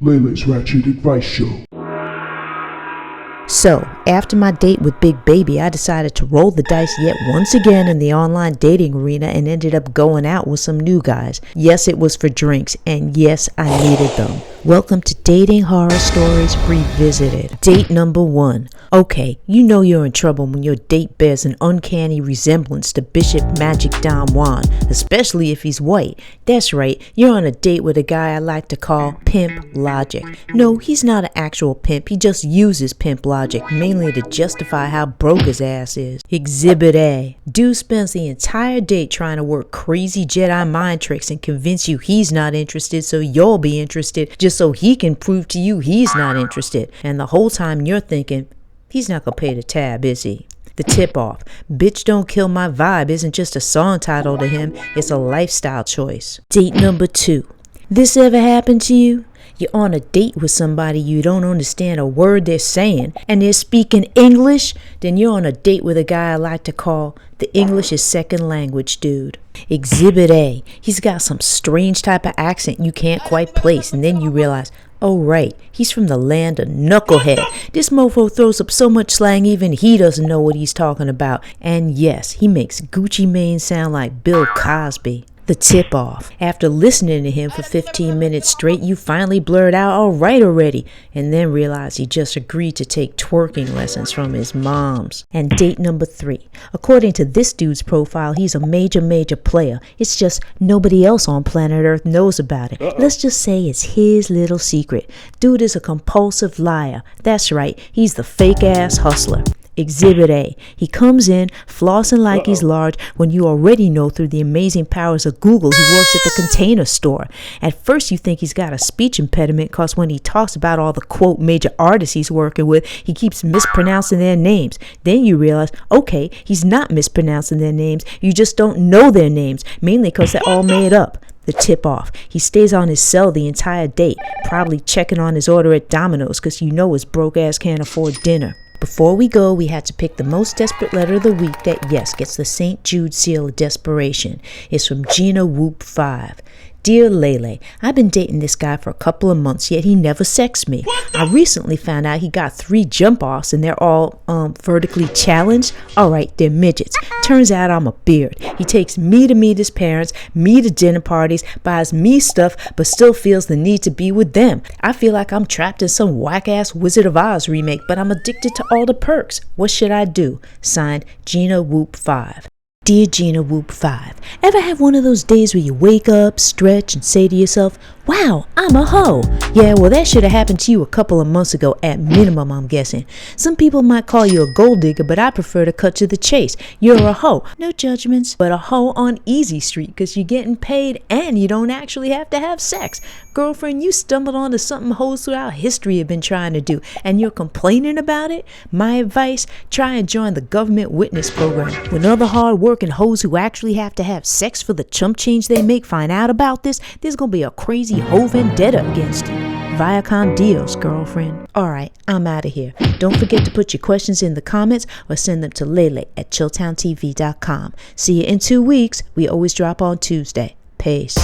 Lele's Ratchet Advice Show. So, after my date with Big Baby, I decided to roll the dice yet once again in the online dating arena and ended up going out with some new guys. Yes, it was for drinks, and yes, I needed them. Welcome to Dating Horror Stories Revisited. Date number 1. Okay, you know you're in trouble when your date bears an uncanny resemblance to Bishop Magic Don Juan, especially if he's white. That's right, you're on a date with a guy I like to call Pimp Logic. No, he's not an actual pimp, he just uses Pimp Logic, mainly to justify how broke his ass is. Exhibit A. Dude spends the entire date trying to work crazy Jedi mind tricks and convince you he's not interested so you'll be interested, just so he can prove to you he's not interested. And the whole time you're thinking, he's not gonna pay the tab, is he? The tip-off. Bitch Don't Kill My Vibe isn't just a song title to him, it's a lifestyle choice. Date number 2. This ever happened to you? You're on a date with somebody you don't understand a word they're saying, and they're speaking English? Then you're on a date with a guy I like to call the English is second language dude. Exhibit A. He's got some strange type of accent you can't quite place, and then you realize, oh right, he's from the land of knucklehead. This mofo throws up so much slang even he doesn't know what he's talking about. And yes, he makes Gucci Mane sound like Bill Cosby. The tip-off. After listening to him for 15 minutes straight, you finally blurt out, all right already, and then realize he just agreed to take twerking lessons from his moms. And date number 3. According to this dude's profile, he's a major player. It's just nobody else on planet Earth knows about it. Let's just say it's his little secret. Dude is a compulsive liar. That's right, he's the fake-ass hustler. Exhibit A. He comes in flossing like he's large when you already know through the amazing powers of Google he works at the Container Store. At first you think he's got a speech impediment because when he talks about all the quote major artists he's working with, he keeps mispronouncing their names. Then you realize, okay, he's not mispronouncing their names, you just don't know their names, mainly because they're all made up. The tip-off. He stays on his cell the entire date, probably checking on his order at Domino's because you know his broke ass can't afford dinner. Before we go, we had to pick the most desperate letter of the week that, yes, gets the St. Jude seal of desperation. It's from Gina Whoop 5. Dear Lele, I've been dating this guy for a couple of months, yet he never sexts me. I recently found out he got 3 jump-offs and they're all, vertically challenged. Alright, they're midgets. Turns out I'm a beard. He takes me to meet his parents, me to dinner parties, buys me stuff, but still feels the need to be with them. I feel like I'm trapped in some whack-ass Wizard of Oz remake, but I'm addicted to all the perks. What should I do? Signed, Gina Whoop 5. Dear Gina Whoop 5, ever have one of those days where you wake up, stretch, and say to yourself, wow, I'm a hoe? Yeah, well that should have happened to you a couple of months ago at minimum, I'm guessing. Some people might call you a gold digger, but I prefer to cut to the chase. You're a hoe. No judgments, but a hoe on easy street because you're getting paid and you don't actually have to have sex. Girlfriend, you stumbled onto something hoes throughout history have been trying to do, and you're complaining about it? My advice, try and join the government witness program. When other hard-working hoes who actually have to have sex for the chump change they make find out about this, there's gonna be a crazy hoe vendetta against you. Viacom deals, girlfriend. Alright, I'm out of here. Don't forget to put your questions in the comments or send them to Lele at chilltowntv.com. See you in 2 weeks. We always drop on Tuesday. Peace.